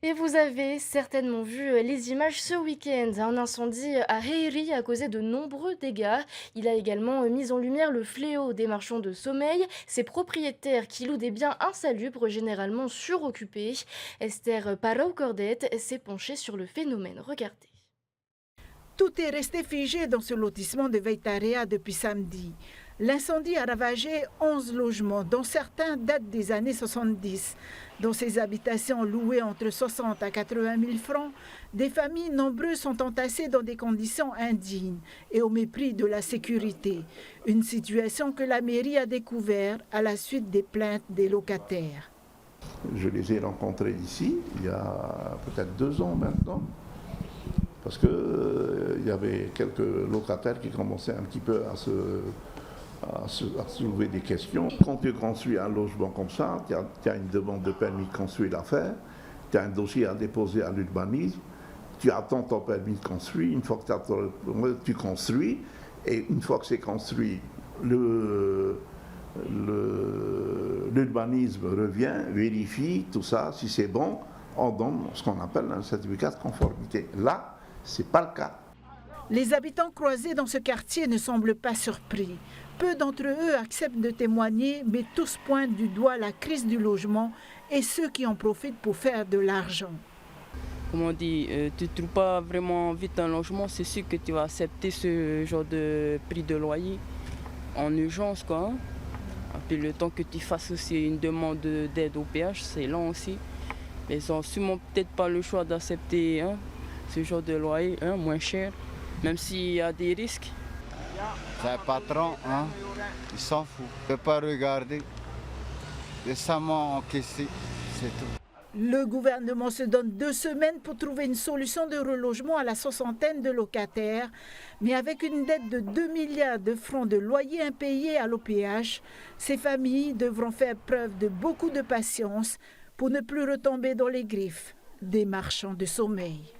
Et vous avez certainement vu les images ce week-end. Un incendie à Heiri a causé de nombreux dégâts. Il a également mis en lumière le fléau des marchands de sommeil, ces propriétaires qui louent des biens insalubres, généralement suroccupés. Esther Parau-Cordet s'est penchée sur le phénomène. Regardez. Tout est resté figé dans ce lotissement de Veitarea depuis samedi. L'incendie a ravagé 11 logements, dont certains datent des années 70. Dans ces habitations louées entre 60 à 80 000 francs, des familles nombreuses sont entassées dans des conditions indignes et au mépris de la sécurité. Une situation que la mairie a découverte à la suite des plaintes des locataires. Je les ai rencontrés ici, il y a peut-être 2 ans maintenant. Parce qu'il y avait quelques locataires qui commençaient un petit peu à soulever des questions. Quand tu construis un logement comme ça, tu as une demande de permis de construire à faire, tu as un dossier à déposer à l'urbanisme, tu attends ton permis de construire, une fois que tu construis, et une fois que c'est construit, l'urbanisme revient, vérifie tout ça, si c'est bon, on donne ce qu'on appelle un certificat de conformité. Là, ce n'est pas le cas. Les habitants croisés dans ce quartier ne semblent pas surpris. Peu d'entre eux acceptent de témoigner, mais tous pointent du doigt la crise du logement et ceux qui en profitent pour faire de l'argent. Comme on dit, tu ne trouves pas vraiment vite un logement, c'est sûr que tu vas accepter ce genre de prix de loyer en urgence, quoi. Et puis le temps que tu fasses aussi une demande d'aide au péage, c'est long aussi. Mais ils n'ont sûrement peut-être pas le choix d'accepter ce genre de loyer moins cher, même s'il y a des risques. C'est un patron, il s'en fout. Il ne peut pas regarder. Récemment encaissé, c'est tout. Le gouvernement se donne 2 semaines pour trouver une solution de relogement à la soixantaine de locataires. Mais avec une dette de 2 milliards de francs de loyer impayés à l'OPH, ces familles devront faire preuve de beaucoup de patience pour ne plus retomber dans les griffes des marchands de sommeil.